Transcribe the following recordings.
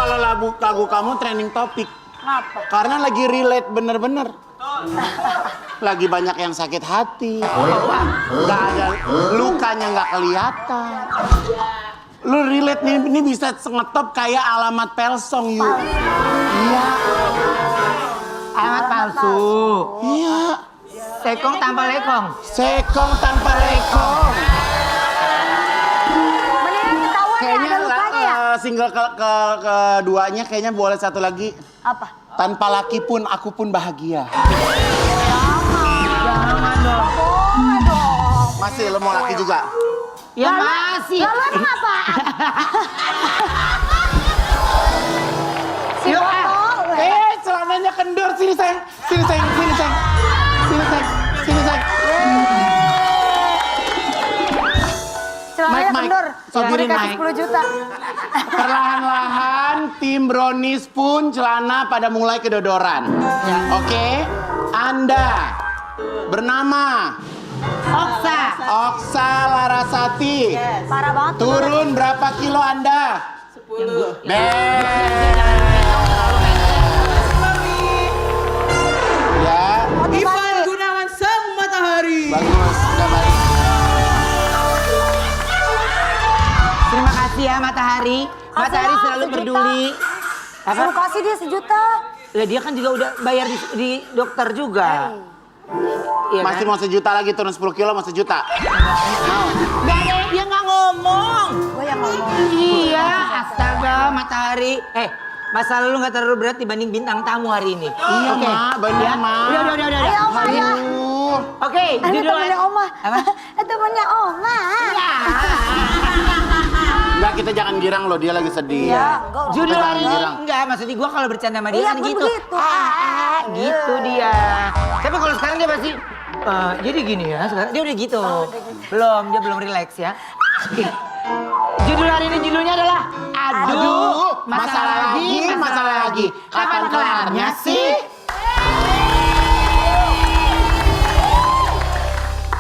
kalau lagu kamu trending topik. Kenapa? Karena lagi relate bener-bener. Lagi banyak yang sakit hati. Gak ada lukanya nggak kelihatan. Lu relate nih, ini bisa ngetop kayak alamat Pelsong yuk. Iya. Alamat palsu. Iya. Sekong tanpa lekong. Sekong tanpa lekong. Mendingan ketahuan ya ada lukanya ya? Single keduanya kayaknya boleh satu lagi. Apa? Tanpa laki pun aku pun bahagia. Jangan dong. Boleh dong. Masih lo mau laki juga? Ya masih. Lalu emang apa? Si Yuk, botol. Celananya kendor. Sini sayang. Sini sayang. Sini sayang. Sini sayang. Sini sayang. Celananya Mike, kendor. sobirin, Mau dikasih Mike. 10 juta. Perlahan-lahan tim Brownies pun celana pada mulai kedodoran. Ya. Oke? Anda bernama Oksa. Oksa Larasati. Parah banget. Turun berapa kilo Anda? 10. Ya, Ivan Gunawan Sang Matahari. bagus. Udah balik. Terima kasih ya Matahari. Matahari Kasih selalu lah, 1 juta. peduli. Suruh kasih dia 1 juta. Lah dia kan juga udah bayar di dokter juga. Iya kan? Masih mau 1 juta lagi turun 10 kilo mau 1 juta. Gak ada, dia nggak ngomong. Gue yang ngomong. Iya, astaga Matahari. Masa lalu nggak terlalu berat dibanding bintang tamu hari ini. Iya, Oke. Mak, bener, Ya. Mak. Udah. Ayo, Oma, ya. Oke, Ini judul temennya Oma. Apa? Temennya Oma. Ya. Enggak, kita jangan girang loh, dia lagi sedih. Iya, enggak. Judul Kita hari ini girang. enggak, maksudnya gua kalau bercanda sama dia Iya, kan pun gitu. begitu. Gitu dia. Tapi kalau sekarang dia pasti jadi gini ya, sekarang dia udah gitu. Dia belum relax ya. Judul hari ini judulnya adalah Aduh, masalah lagi. Kapan kelarnya sih?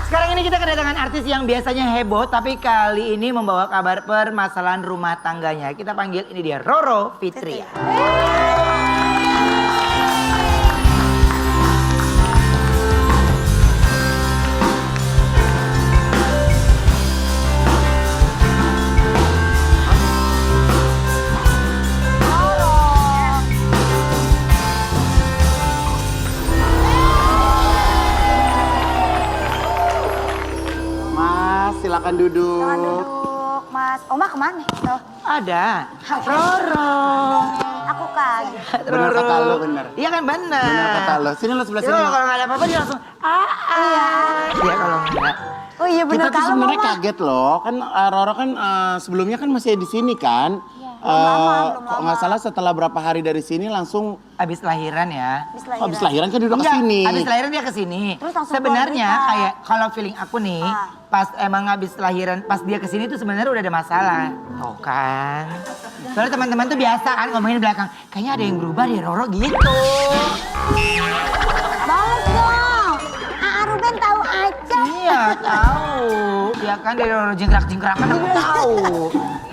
Sekarang ini kita kedatangan artis yang biasanya heboh, tapi kali ini membawa kabar permasalahan rumah tangganya. Kita panggil ini dia Roro Fitria. Mas, silakan duduk. Jangan duduk, Mas. Oma kemana? Tuh. Ada Roro. Aku kaget. Bener kata lo, bener. Iya kan bener. Bener kata lo. Sini lo sebelah Jadi sini. kalau nggak ada apa-apa dia langsung Iya kalau nggak. Oh iya bener Kita tuh kalau sebenarnya Oma. kaget loh. Kan Roro kan sebelumnya kan masih di sini kan. belum Kok lama. nggak salah setelah berapa hari dari sini langsung Abis lahiran ya. habis lahiran kan duduk ke Enggak, sini. abis lahiran dia ke sini. Terus langsung Sebenarnya keluar berita. kayak kalau feeling aku nih, pas emang abis lahiran, pas dia ke sini tuh sebenarnya udah ada masalah. Tuh kan. Soalnya teman-teman tuh biasa kan ngomongin di belakang, kayaknya ada yang berubah deh Roro gitu. Balas dong. Ruben tahu aja. Iya, tahu. Ya kan dari Roro jengkrak-jengkrakan aku tahu.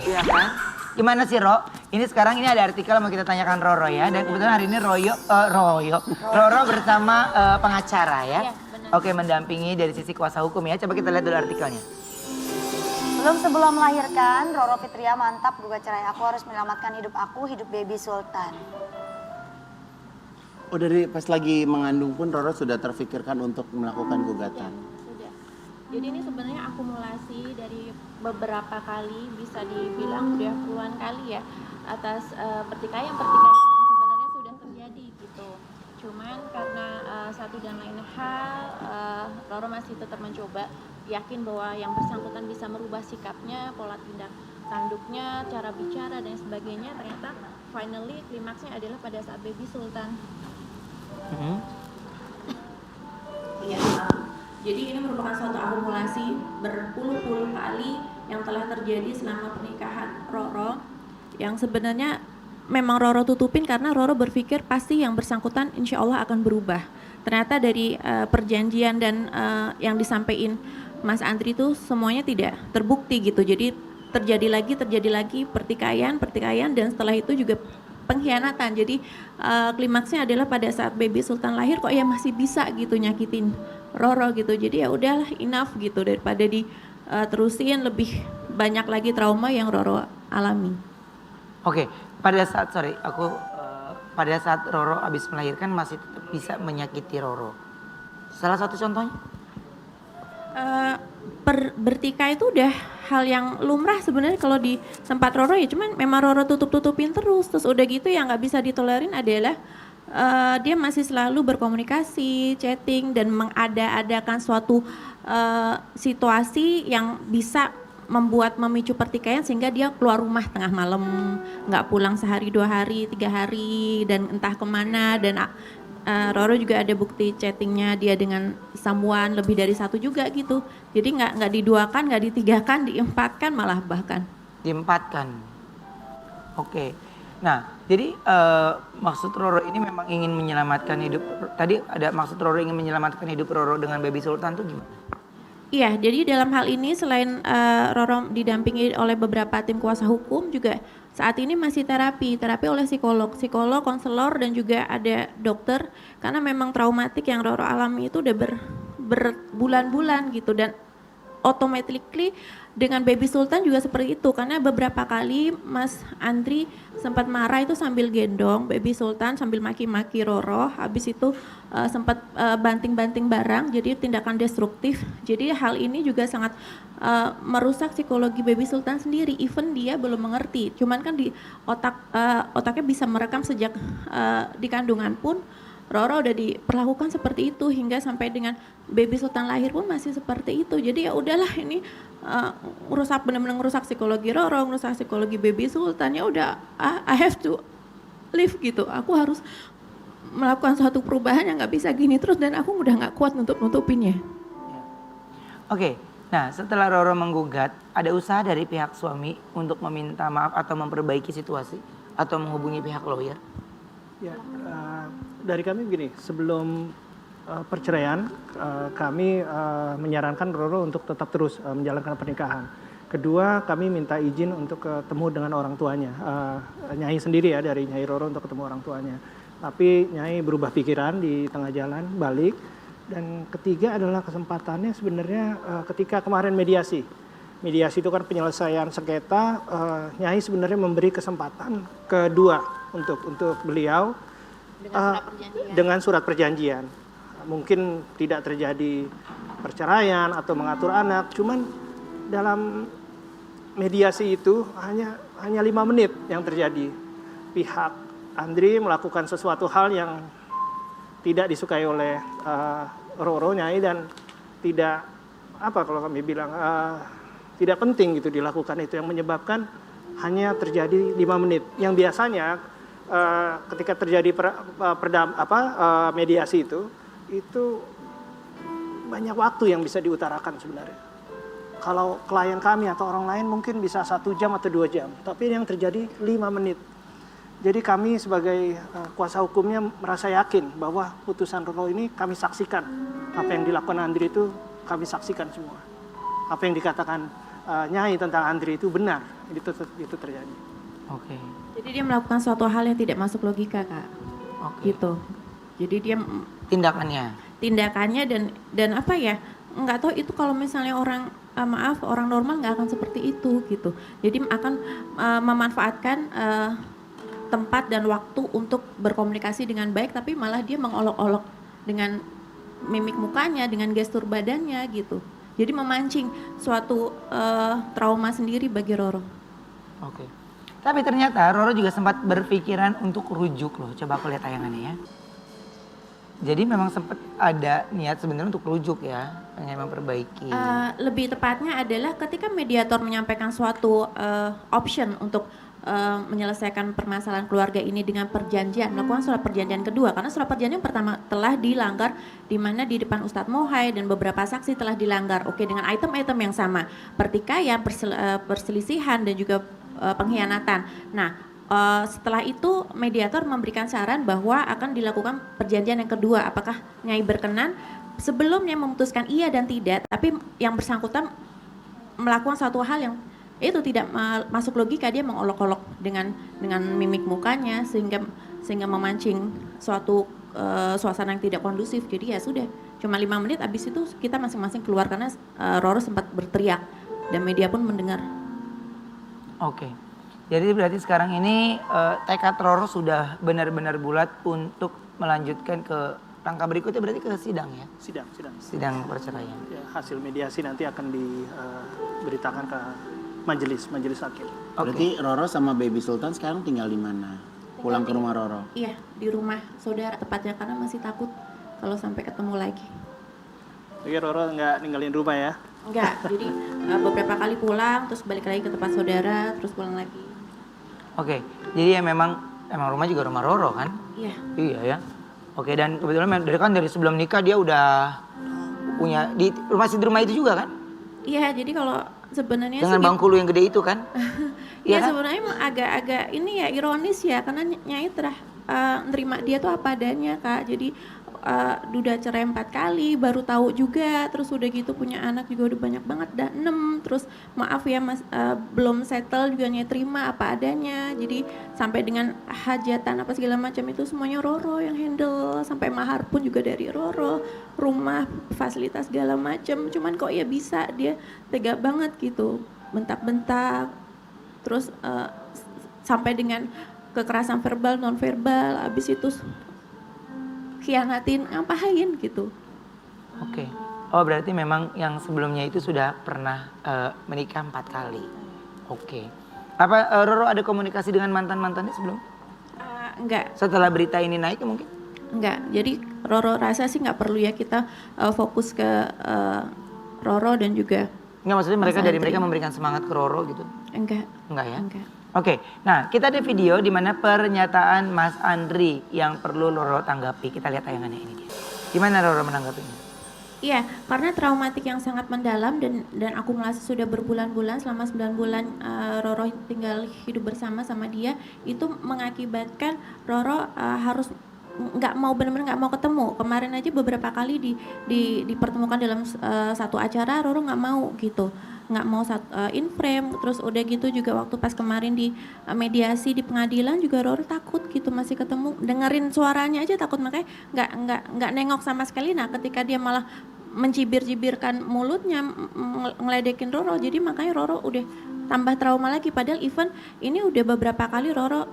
Iya kan? Gimana sih Ro? Ini sekarang ini ada artikel mau kita tanyakan Roro ya. Dan kebetulan hari ini Roro bersama pengacara ya. Iya, benar. Oke, mendampingi dari sisi kuasa hukum ya. Coba kita lihat dulu artikelnya. Sebelum melahirkan, Roro Fitria mantap gugat cerai. Aku harus menyelamatkan hidup aku, hidup baby Sultan. Oh dari pas lagi mengandung pun Roro sudah terfikirkan untuk melakukan gugatan. Sudah. Jadi ini sebenarnya akumulasi dari beberapa kali, bisa dibilang udah puluhan kali ya, atas pertikaian-pertikaian yang sebenarnya sudah terjadi gitu. Cuman karena satu dan lain hal, Roro masih tetap mencoba, yakin bahwa yang bersangkutan bisa merubah sikapnya, pola tindak tanduknya, cara bicara dan sebagainya. Ternyata finally klimaksnya adalah pada saat baby Sultan. Iya, jadi ini merupakan suatu akumulasi berpuluh-puluh kali yang telah terjadi selama pernikahan Roro, yang sebenarnya memang Roro tutupin karena Roro berpikir pasti yang bersangkutan insya Allah akan berubah. Ternyata dari perjanjian dan yang disampaikan Mas Andri itu semuanya tidak terbukti gitu. Jadi terjadi lagi pertikaian dan setelah itu juga pengkhianatan. Jadi klimaksnya adalah pada saat baby Sultan lahir kok ya masih bisa gitu nyakitin Roro gitu. Jadi ya udahlah enough gitu daripada terusin lebih banyak lagi trauma yang Roro alami. Oke, pada saat Roro habis melahirkan masih tetap bisa menyakiti Roro. Salah satu contohnya? Bertikai itu udah hal yang lumrah sebenarnya kalau di tempat Roro ya, cuman memang Roro tutupin terus udah gitu yang nggak bisa ditolerin adalah dia masih selalu berkomunikasi, chatting dan mengada-adakan suatu situasi yang bisa memicu pertikaian sehingga dia keluar rumah tengah malam, nggak pulang sehari 2 hari 3 hari dan entah kemana. Dan Roro juga ada bukti chattingnya dia dengan someone lebih dari 1 juga gitu. Jadi nggak diduakan, nggak ditigakan, diempatkan malah bahkan. Diempatkan. Oke. Nah, jadi maksud Roro ini memang ingin menyelamatkan hidup. Tadi ada maksud Roro ingin menyelamatkan hidup Roro dengan baby Sultan tuh gimana? Iya, jadi dalam hal ini selain Roro didampingi oleh beberapa tim kuasa hukum juga saat ini masih terapi oleh psikolog, konselor dan juga ada dokter karena memang traumatik yang Roro alami itu udah berbulan-bulan gitu. Dan automatically dengan baby Sultan juga seperti itu karena beberapa kali Mas Andri sempat marah itu sambil gendong baby Sultan sambil maki-maki Roro, habis itu sempat banting-banting barang, jadi tindakan destruktif. Jadi hal ini juga sangat merusak psikologi baby Sultan sendiri, even dia belum mengerti, cuman kan di otaknya bisa merekam sejak di kandungan pun Roro udah diperlakukan seperti itu hingga sampai dengan baby Sultan lahir pun masih seperti itu. Jadi ya udahlah ini benar-benar ngerusak psikologi Roro, ngerusak psikologi baby Sultan. Ya udah I have to live gitu. Aku harus melakukan suatu perubahan yang nggak bisa gini terus dan aku udah nggak kuat untuk nutupinnya. Oke. Nah, setelah Roro menggugat, ada usaha dari pihak suami untuk meminta maaf atau memperbaiki situasi atau menghubungi pihak lawyer? Ya, dari kami begini, sebelum perceraian kami menyarankan Roro untuk tetap terus menjalankan pernikahan. Kedua, kami minta izin untuk ketemu dengan orang tuanya. Nyai sendiri ya, dari Nyai Roro untuk ketemu orang tuanya. Tapi Nyai berubah pikiran di tengah jalan, balik. Dan ketiga adalah kesempatannya sebenarnya ketika kemarin mediasi. Mediasi itu kan penyelesaian sengketa, Nyai sebenarnya memberi kesempatan kedua untuk beliau dengan surat perjanjian. Mungkin tidak terjadi perceraian atau mengatur anak, cuman dalam mediasi itu hanya 5 menit yang terjadi. Pihak Andri melakukan sesuatu hal yang tidak disukai oleh Roro, Nyai, dan tidak kalau kami bilang tidak penting gitu dilakukan itu, yang menyebabkan hanya terjadi 5 menit. Yang biasanya ketika terjadi mediasi itu banyak waktu yang bisa diutarakan sebenarnya. Kalau klien kami atau orang lain mungkin bisa 1 jam atau 2 jam, tapi yang terjadi 5 menit. Jadi kami sebagai kuasa hukumnya merasa yakin bahwa putusan Roro ini kami saksikan. Apa yang dilakukan Andri itu kami saksikan semua. Apa yang dikatakan Nyai tentang Andri itu benar, itu terjadi. Oke. Jadi dia melakukan suatu hal yang tidak masuk logika, Kak. Oke. Gitu. Jadi dia tindakannya dan apa ya? Nggak tahu itu kalau misalnya orang normal nggak akan seperti itu gitu. Jadi akan memanfaatkan tempat dan waktu untuk berkomunikasi dengan baik, tapi malah dia mengolok-olok dengan mimik mukanya, dengan gestur badannya gitu. Jadi memancing suatu trauma sendiri bagi Roro. Oke. Tapi ternyata Roro juga sempat berpikiran untuk rujuk loh. Coba aku lihat tayangannya ya. Jadi memang sempat ada niat sebenarnya untuk rujuk ya, pengen memperbaiki. Lebih tepatnya adalah ketika mediator menyampaikan suatu option untuk menyelesaikan permasalahan keluarga ini dengan perjanjian, melakukan surat perjanjian kedua, karena surat perjanjian pertama telah dilanggar di mana di depan Ustadz Mohai dan beberapa saksi telah dilanggar. Oke, dengan item-item yang sama, pertikaian, perselisihan dan juga pengkhianatan. Nah, setelah itu mediator memberikan saran bahwa akan dilakukan perjanjian yang kedua. Apakah Nyai berkenan? Sebelumnya memutuskan iya dan tidak, tapi yang bersangkutan melakukan satu hal yang itu tidak masuk logika, dia mengolok-olok dengan mimik mukanya sehingga memancing suatu suasana yang tidak kondusif. Jadi ya sudah, cuma 5 menit habis itu kita masing-masing keluar karena Roro sempat berteriak dan media pun mendengar. Oke. Jadi berarti sekarang ini tekad Roro sudah benar-benar bulat untuk melanjutkan ke langkah berikutnya, berarti ke sidang ya? Sidang. Sidang perceraian. Ya, hasil mediasi nanti akan diberitakan ke majelis hakim. Berarti Roro sama Baby Sultan sekarang tinggal di mana? Pulang ke rumah Roro? Iya, di rumah saudara tepatnya karena masih takut kalau sampai ketemu lagi. Jadi Roro nggak ninggalin rumah ya? Enggak, jadi beberapa kali pulang, terus balik lagi ke tempat saudara, terus pulang lagi. Oke, jadi ya memang rumah juga rumah Roro kan? Iya. Iya ya. Oke, dan kebetulan dari sebelum nikah dia udah punya di rumah itu juga kan? Iya, jadi kalau sebenarnya Dengan sih bangku lu yang gede itu kan? ya kan? sebenarnya emang agak-agak ini ya ironis ya karena Nyai Terah nerima dia tuh apa adanya Kak. Jadi udah cerai 4 kali, baru tahu juga, terus udah gitu punya anak juga udah banyak banget, udah 6, terus maaf ya mas belum settle juga Nyai terima apa adanya. Jadi sampai dengan hajatan apa segala macam itu semuanya Roro yang handle, sampai mahar pun juga dari Roro, rumah, fasilitas segala macam. Cuman kok ya bisa dia tega banget gitu, bentak-bentak, terus sampai dengan kekerasan verbal, non verbal, abis itu khianatin, ngapain gitu. Oke. Oh berarti memang yang sebelumnya itu sudah pernah menikah 4 kali. Oke. Apa Roro ada komunikasi dengan mantannya sebelum? Enggak. Setelah berita ini naik mungkin? Enggak. Jadi Roro rasa sih nggak perlu ya kita fokus ke Roro dan juga. Enggak, maksudnya mereka Mas dari Andri. mereka memberikan semangat ke Roro gitu? Enggak. Enggak ya? Enggak. Oke, nah kita ada video di mana pernyataan Mas Andri yang perlu Roro tanggapi. Kita lihat tayangannya ini dia. Gimana Roro menanggapinya? Iya, karena traumatik yang sangat mendalam dan akumulasi sudah berbulan-bulan, selama 9 bulan Roro tinggal hidup bersama sama dia, itu mengakibatkan Roro harus nggak mau benar-benar nggak mau ketemu. Kemarin aja beberapa kali dipertemukan dalam satu acara, Roro nggak mau gitu, nggak mau in frame. Terus udah gitu juga waktu pas kemarin di mediasi di pengadilan juga Roro takut gitu, masih ketemu dengerin suaranya aja takut, makanya nggak nengok sama sekali. Nah ketika dia malah mencibir-cibirkan mulutnya, ngeledekin Roro, jadi makanya Roro udah tambah trauma lagi. Padahal even ini udah beberapa kali Roro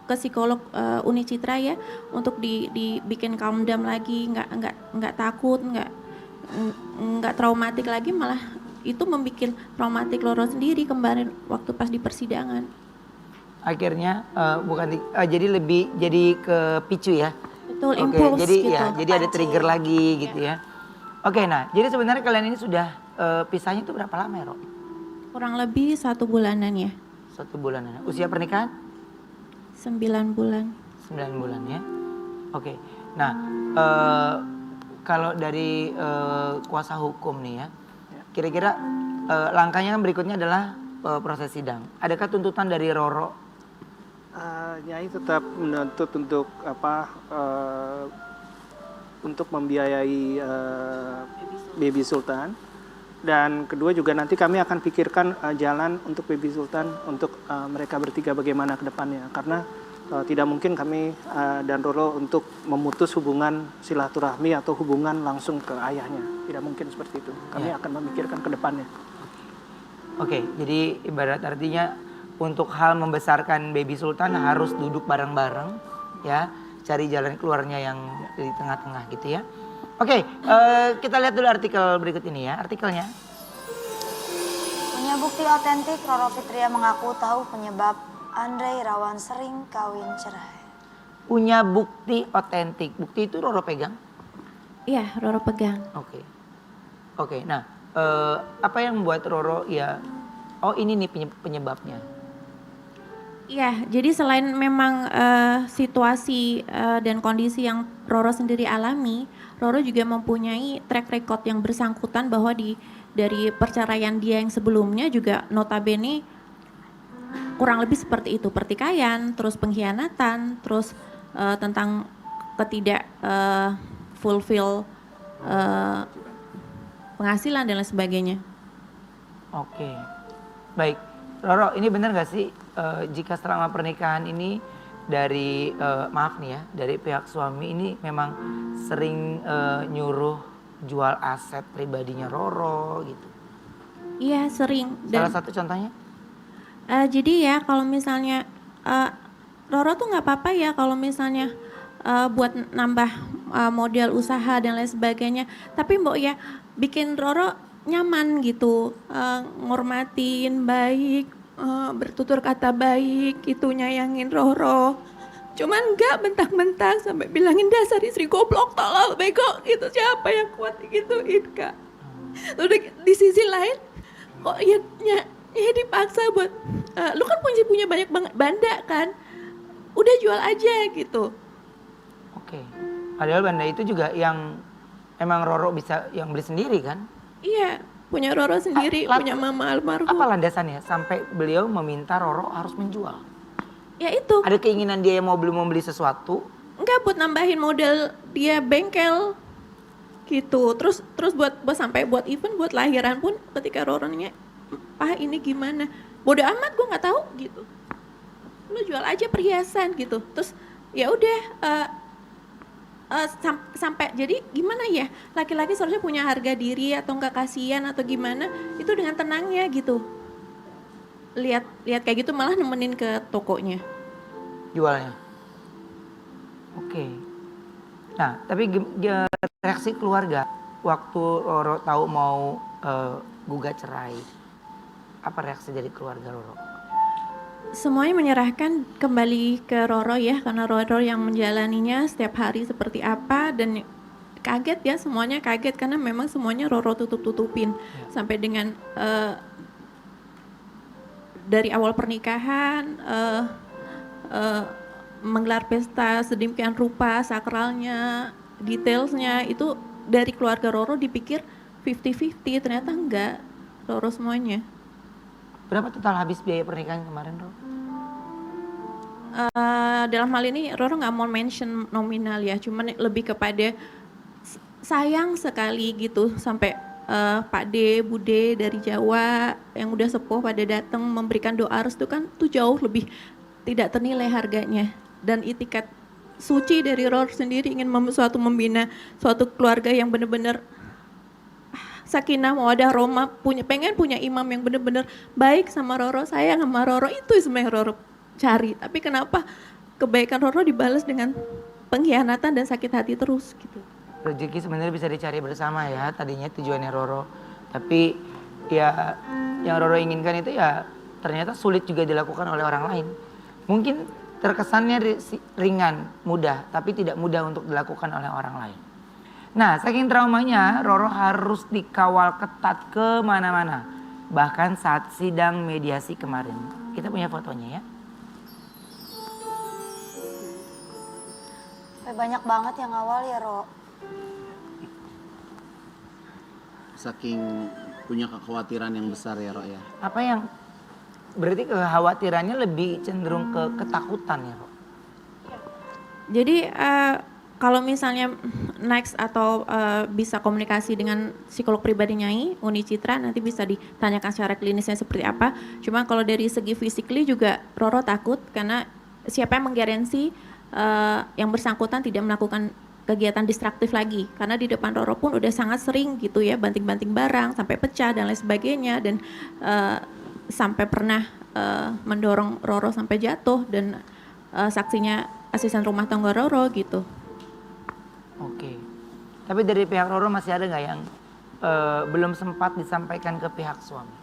ke psikolog Uni Citra ya untuk dibikin calm down lagi, nggak takut, nggak traumatik lagi, malah itu membuat traumatik Roro sendiri kemarin waktu pas di persidangan. Akhirnya jadi ke picu ya. Betul, Oke, impuls jadi gitu. ya, jadi ada trigger lagi gitu ya. Oke, nah, jadi sebenarnya kalian ini sudah pisahnya itu berapa lama ya, Ro? Kurang lebih 1 bulanan ya. 1 bulanan. Usia pernikahan? 9 bulan. 9 bulan ya. Oke. Nah, kalau dari kuasa hukum nih ya, kira-kira langkahnya kan berikutnya adalah proses sidang. Adakah tuntutan dari Roro? Nyai tetap menuntut untuk untuk membiayai Baby Sultan, dan kedua juga nanti kami akan pikirkan jalan untuk Baby Sultan untuk mereka bertiga bagaimana ke depannya, karena tidak mungkin kami dan Roro untuk memutus hubungan silaturahmi atau hubungan langsung ke ayahnya, tidak mungkin seperti itu. Kami akan memikirkan ke depannya. Oke, jadi ibarat artinya untuk hal membesarkan Baby Sultan harus duduk bareng-bareng ya, cari jalan keluarnya yang di tengah-tengah gitu ya. Oke, kita lihat dulu artikel berikut ini ya, artikelnya. Punya bukti otentik, Roro Fitria mengaku tahu penyebab Andre Irawan sering kawin cerai. Punya bukti otentik, bukti itu Roro pegang? Iya, Roro pegang. Oke, nah apa yang membuat Roro ya, oh ini nih penyebabnya. Iya, jadi selain memang situasi dan kondisi yang Roro sendiri alami, Roro juga mempunyai track record yang bersangkutan bahwa dari perceraian dia yang sebelumnya juga notabene kurang lebih seperti itu, pertikaian, terus pengkhianatan, terus tentang ketidak fulfill penghasilan dan lain sebagainya. Oke. Baik, Roro, ini benar nggak sih jika selama pernikahan ini dari maaf nih ya, dari pihak suami ini memang sering nyuruh jual aset pribadinya Roro gitu? Iya sering. Salah satu contohnya? Jadi ya kalau misalnya Roro tuh nggak apa-apa ya kalau misalnya buat nambah modal usaha dan lain sebagainya. Tapi Mbok ya bikin Roro nyaman gitu, ngormatin baik, bertutur kata baik, gitu nyayangin Roro. Cuman enggak bentak-bentak sampai bilangin dasar istri goblok, tolol, bego gitu. Siapa yang kuat gituin Kak? Udah di sisi lain kok ya dipaksa buat lu kan punya banyak banget banda kan, udah jual aja gitu. Oke. Padahal banda itu juga yang emang Roro bisa yang beli sendiri kan? Iya, punya Roro sendiri, punya mama almarhum. Apa landasannya sampai beliau meminta Roro harus menjual? Ya itu, Ada keinginan dia yang mau membeli sesuatu? enggak buat nambahin modal dia bengkel gitu. Terus buat sampai buat event, buat lahiran pun ketika Roro nanya, "Pak, ini gimana?" Bodoh amat, gue nggak tahu gitu. Lu jual aja perhiasan gitu. Terus ya udah sampai jadi gimana ya, laki-laki seharusnya punya harga diri atau enggak, kasihan atau gimana itu dengan tenangnya gitu. Lihat kayak gitu malah nemenin ke tokonya. Jualnya. Oke. Nah, tapi reaksi keluarga waktu Roro tahu mau gugat cerai, apa reaksi dari keluarga Roro? Semuanya menyerahkan kembali ke Roro ya, karena Roro yang menjalaninya setiap hari seperti apa, dan kaget ya, semuanya kaget karena memang semuanya Roro tutup-tutupin sampai dengan dari awal pernikahan menggelar pesta sedemikian rupa, sakralnya, detailsnya itu dari keluarga Roro dipikir 50-50, ternyata enggak, Roro semuanya. Berapa total habis biaya pernikahan kemarin, Roro? Dalam hal ini Roro nggak mau mention nominal ya, cuman lebih kepada sayang sekali gitu sampai Pak D, Bude dari Jawa yang udah sepuh pada datang memberikan doa restu kan tuh jauh lebih tidak ternilai harganya, dan itikat suci dari Roro sendiri ingin membina suatu keluarga yang benar-benar sakinah mawaddah rahmah, pengen punya imam yang benar-benar baik sama Roro, sayang sama Roro, itu sebenarnya Roro cari. Tapi kenapa kebaikan Roro dibalas dengan pengkhianatan dan sakit hati terus gitu. Rezeki sebenarnya bisa dicari bersama ya, tadinya tujuannya Roro. Tapi ya yang Roro inginkan itu ya ternyata sulit juga dilakukan oleh orang lain. Mungkin terkesannya ringan, mudah, tapi tidak mudah untuk dilakukan oleh orang lain. Nah, saking traumanya, Roro harus dikawal ketat kemana-mana. Bahkan saat sidang mediasi kemarin. Kita punya fotonya ya. Banyak banget yang awal ya, Ro. Saking punya kekhawatiran yang besar ya, Ro ya. Apa yang berarti kekhawatirannya lebih cenderung ke ketakutan ya, Ro? Jadi kalau misalnya next atau bisa komunikasi dengan psikolog pribadi Nyai, Uni Citra, nanti bisa ditanyakan secara klinisnya seperti apa. Cuma kalau dari segi physically juga Roro takut karena siapa yang menggaransi yang bersangkutan tidak melakukan kegiatan distraktif lagi. Karena di depan Roro pun udah sangat sering gitu ya, banting-banting barang sampai pecah dan lain sebagainya, dan sampai pernah mendorong Roro sampai jatuh, dan saksinya asisten rumah tangga Roro gitu. Oke. Tapi dari pihak Roro masih ada nggak yang belum sempat disampaikan ke pihak suami?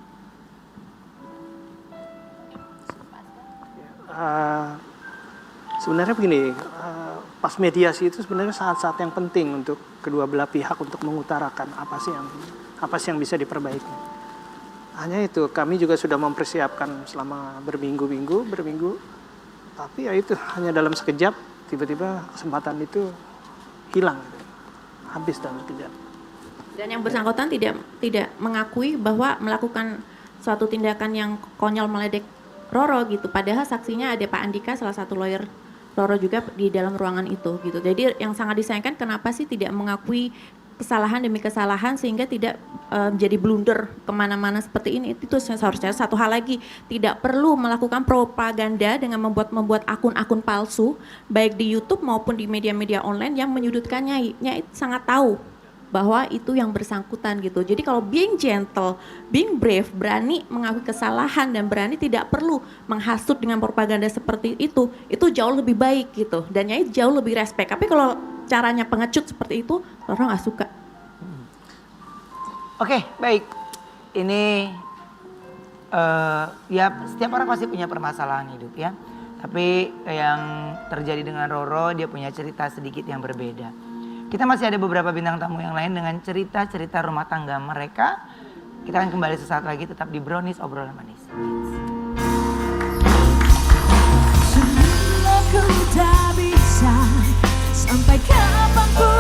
Sebenarnya begini, pas mediasi itu sebenarnya saat-saat yang penting untuk kedua belah pihak untuk mengutarakan apa sih yang bisa diperbaiki. Hanya itu, kami juga sudah mempersiapkan selama berminggu-minggu, tapi ya itu hanya dalam sekejap tiba-tiba kesempatan itu hilang, habis dalam sekejap. Dan yang bersangkutan tidak mengakui bahwa melakukan suatu tindakan yang konyol meledek Roro gitu. Padahal saksinya ada Pak Andika, salah satu lawyer Roro juga di dalam ruangan itu gitu. Jadi yang sangat disayangkan kenapa sih tidak mengakui kesalahan demi kesalahan sehingga tidak menjadi blunder kemana-mana seperti ini. Itu seharusnya. Satu hal lagi, tidak perlu melakukan propaganda dengan membuat akun-akun palsu baik di YouTube maupun di media-media online yang menyudutkan Nyai. Nyai sangat tahu bahwa itu yang bersangkutan gitu. Jadi kalau being gentle, being brave, berani mengakui kesalahan dan berani tidak perlu menghasut dengan propaganda seperti itu jauh lebih baik gitu. Dan Nyai jauh lebih respect. Tapi kalau caranya pengecut seperti itu, orang nggak suka. Oke, baik. Ini ya setiap orang pasti punya permasalahan hidup ya. Tapi yang terjadi dengan Roro, dia punya cerita sedikit yang berbeda. Kita masih ada beberapa bintang tamu yang lain dengan cerita-cerita rumah tangga mereka. Kita akan kembali sesaat lagi, tetap di Brownies Obrolan Manis. Aku tak bisa sampai kapanpun.